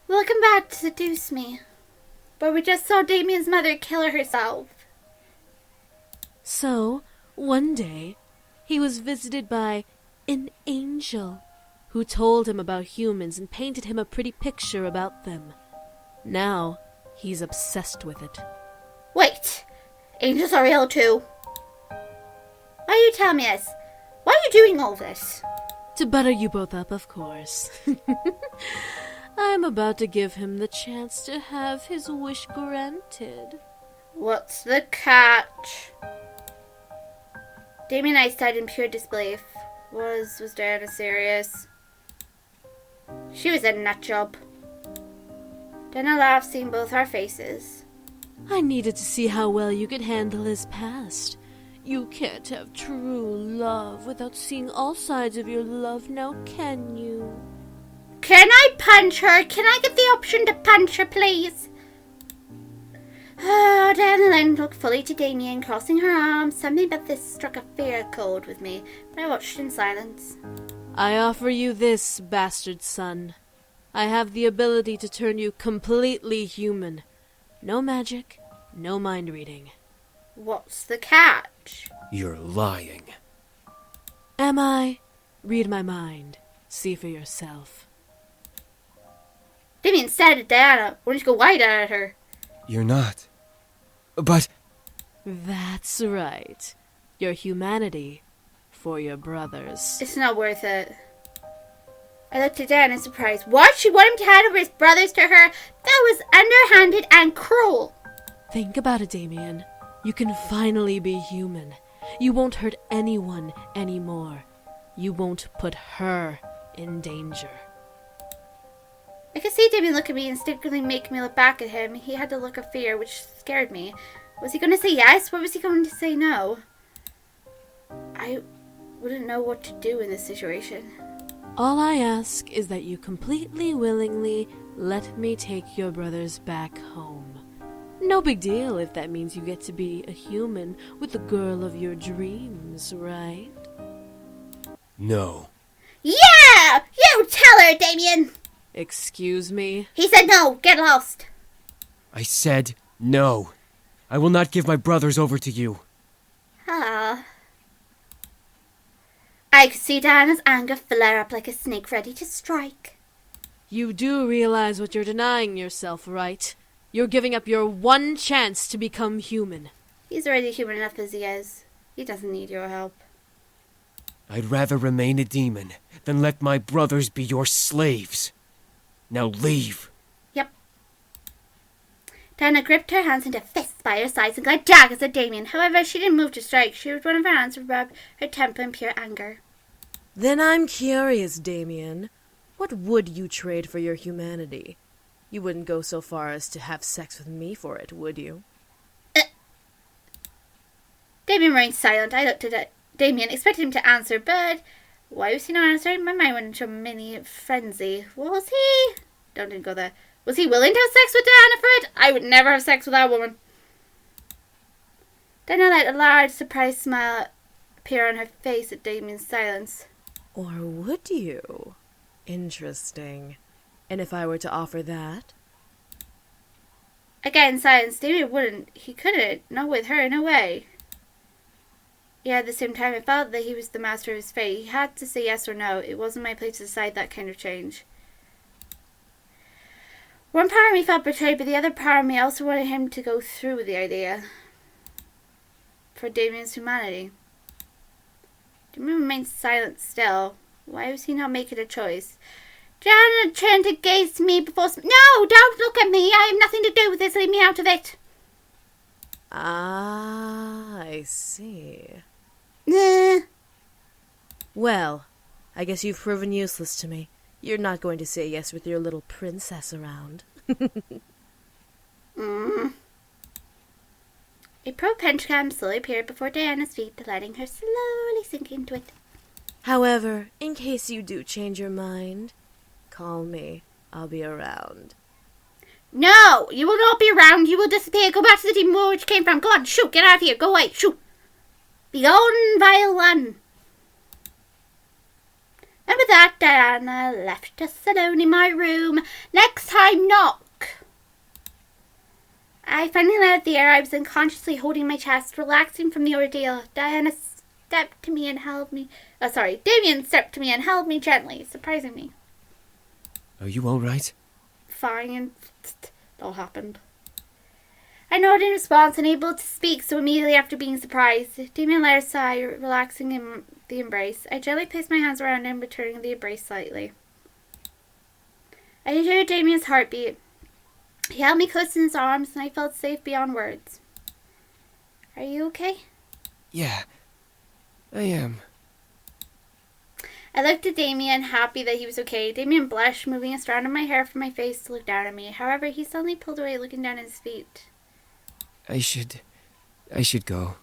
Welcome back to Seduce Me. But we just saw Damien's mother kill herself. So, one day, he was visited by an angel who told him about humans and painted him a pretty picture about them. Now, he's obsessed with it. Wait, angels are real too. Why are you telling me this? Why are you doing all this? To butter you both up, of course. I'm about to give him the chance to have his wish granted. What's the catch? Damien and I stared in pure disbelief. Was Diana serious? She was a nut job. Diana laughed, seeing both our faces. I needed to see how well you could handle his past. You can't have true love without seeing all sides of your love, now can you? Can I punch her? Can I get the option to punch her, please? Oh, Diana then looked fully to Damien, crossing her arms. Something about this struck a fear chord with me, but I watched in silence. I offer you this, bastard son. I have the ability to turn you completely human. No magic, no mind reading. What's the catch? You're lying. Am I? Read my mind. See for yourself. Damien stared at Diana, wanting to go wide at her. You're not. But... That's right. Your humanity for your brothers. It's not worth it. I looked at Diana in surprise. What? She wanted him to hand over his brothers to her? That was underhanded and cruel. Think about it, Damien. You can finally be human. You won't hurt anyone anymore. You won't put her in danger. I could see Damien look at me, instinctively making me look back at him. He had the look of fear, which scared me. Was he going to say yes? What was he going to say no? I wouldn't know what to do in this situation. All I ask is that you completely willingly let me take your brothers back home. No big deal if that means you get to be a human with the girl of your dreams, right? No. Yeah! You tell her, Damien! Excuse me? He said no. Get lost. I said no. I will not give my brothers over to you. Ah. I could see Diana's anger flare up like a snake ready to strike. You do realize what you're denying yourself, right? You're giving up your one chance to become human. He's already human enough as he is. He doesn't need your help. I'd rather remain a demon than let my brothers be your slaves. Now leave. Yep. Diana gripped her hands into fists by her sides and glared daggers at Damien. However, she didn't move to strike. She used one of her hands to rub her temple in pure anger. Then I'm curious, Damien. What would you trade for your humanity? You wouldn't go so far as to have sex with me for it, would you? Damien remained silent. I looked at Damien, expected him to answer, but why was he not answering? My mind went into a mini frenzy. Was he? Didn't go there. Was he willing to have sex with Diana for it? I would never have sex with that woman. Diana let a large, surprised smile appear on her face at Damien's silence. Or would you? Interesting. And if I were to offer that? Again, silence. Damien wouldn't. He couldn't. Not with her, no way. Yet at the same time, I felt that he was the master of his fate. He had to say yes or no. It wasn't my place to decide that kind of change. One part of me felt betrayed, but the other part of me also wanted him to go through with the idea. For Damien's humanity. Damien remained silent still. Why was he not making a choice? Diana turned to gaze me before... No! Don't look at me! I have nothing to do with this. Leave me out of it. Ah, I see. Nah. Well, I guess you've proven useless to me. You're not going to say yes with your little princess around. A pearl pentagram slowly appeared before Diana's feet, letting her slowly sink into it. However, in case you do change your mind, call me. I'll be around. No! You will not be around. You will disappear. Go back to the demon world which you came from. Go on, shoot. Get out of here. Go away. Shoot. Be gone, vile one. And with that, Diana left us alone in my room. Next time time knock. I finally let out the air. I was unconsciously holding my chest, relaxing from the ordeal. Damien stepped to me and held me gently, surprising me. Are you alright? Fine. It all happened. I nodded in response, unable to speak so immediately after being surprised. Damien let a sigh, relaxing in the embrace. I gently placed my hands around him, returning the embrace slightly. I could hear Damien's heartbeat. He held me close in his arms, and I felt safe beyond words. Are you okay? Yeah, I am. I looked at Damien, happy that he was okay. Damien blushed, moving a strand of my hair from my face to look down at me. However, he suddenly pulled away, looking down at his feet. I should go.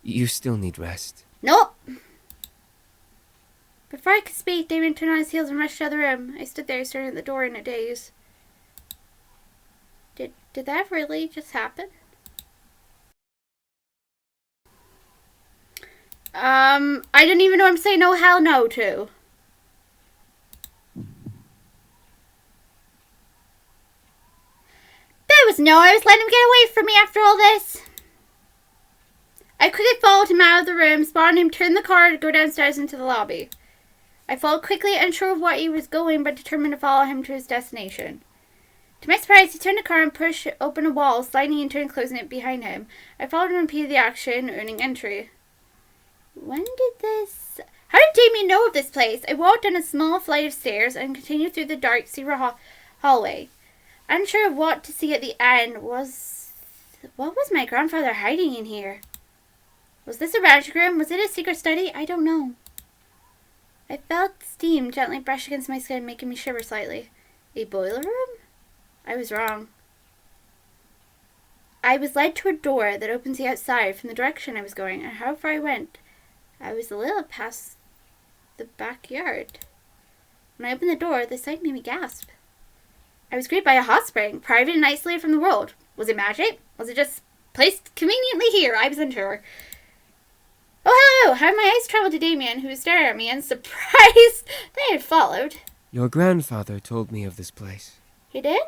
You still need rest. No! Before I could speak, Damien turned on his heels and rushed out of the room. I stood there, staring at the door in a daze. Did that really just happen? I didn't even know I'm saying no hell no to. There was no I was letting him get away from me after all this. I quickly followed him out of the room, spotting him turn the car to go downstairs into the lobby. I followed quickly, unsure of what he was going, but determined to follow him to his destination. To my surprise, he turned the car and pushed open a wall, sliding into and closing it behind him. I followed and repeated the action, earning entry. How did Damien know of this place? I walked down a small flight of stairs and continued through the dark secret hallway. Unsure of what to see at the end. What was my grandfather hiding in here? Was this a magic room? Was it a secret study? I don't know. I felt steam gently brush against my skin, making me shiver slightly. A boiler room? I was wrong. I was led to a door that opens the outside from the direction I was going, and how far I went, I was a little past the backyard. When I opened the door, the sight made me gasp. I was greeted by a hot spring, private and isolated from the world. Was it magic? Was it just placed conveniently here? I was unsure. Oh, hello! How had my eyes traveled to Damien, who was staring at me and surprised they had followed. Your grandfather told me of this place. He did?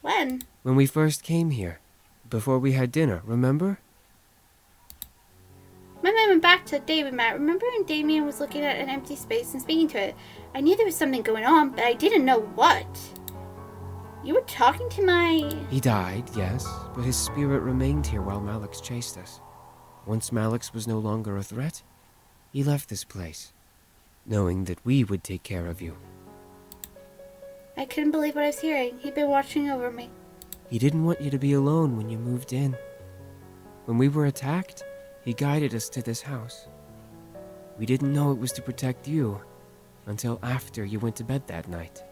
When? When we first came here. Before we had dinner, remember? My mind went back to David Matt. Remember when Damien was looking at an empty space and speaking to it? I knew there was something going on, but I didn't know what. You were talking to my... He died, yes, but his spirit remained here while Malix chased us. Once Malix was no longer a threat, he left this place, knowing that we would take care of you. I couldn't believe what I was hearing. He'd been watching over me. He didn't want you to be alone when you moved in. When we were attacked, he guided us to this house. We didn't know it was to protect you until after you went to bed that night.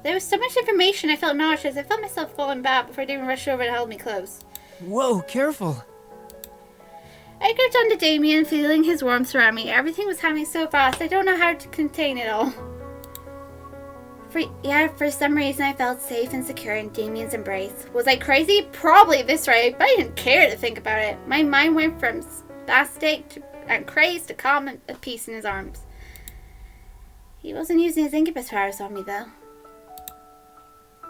There was so much information, I felt nauseous. I felt myself falling back before Damien rushed over and held me close. Whoa, careful! I gripped onto Damien, feeling his warmth around me. Everything was happening so fast, I don't know how to contain it all. For some reason I felt safe and secure in Damien's embrace. Was I crazy? Probably this right, but I didn't care to think about it. My mind went from spastic and crazed to calm and at peace in his arms. He wasn't using his incubus powers on me though.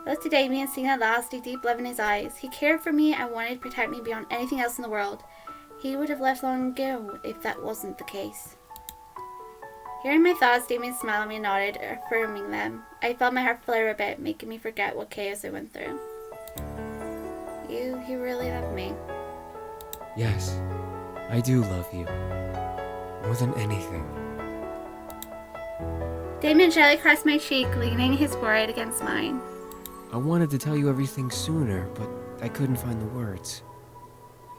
I looked at Damien, seeing at last a deep love in his eyes. He cared for me and wanted to protect me beyond anything else in the world. He would have left long ago if that wasn't the case. Hearing my thoughts, Damien smiled at me and nodded, affirming them. I felt my heart flutter a bit, making me forget what chaos I went through. You really love me. Yes, I do love you. More than anything. Damien gently caressed my cheek, leaning his forehead against mine. I wanted to tell you everything sooner, but I couldn't find the words.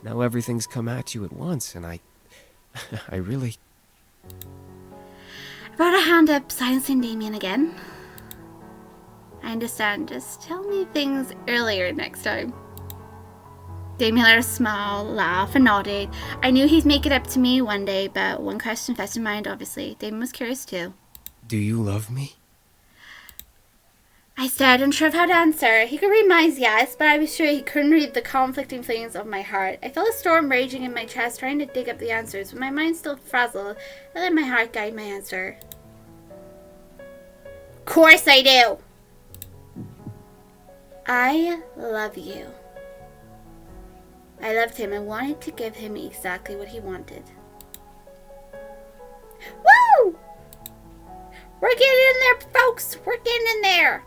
Now everything's come at you at once, and I really... I brought a hand up, silencing Damien again. I understand. Just tell me things earlier next time. Damien let her smile, laugh, and nodded. I knew he'd make it up to me one day, but one question festered in my mind, obviously. Damien was curious too. Do you love me? I stared, unsure of how to answer. He could read minds, yes, but I was sure he couldn't read the conflicting feelings of my heart. I felt a storm raging in my chest, trying to dig up the answers, but my mind still frazzled. I let my heart guide my answer. Of course I do. I love you. I loved him and wanted to give him exactly what he wanted. Woo! We're getting in there, folks. We're getting in there.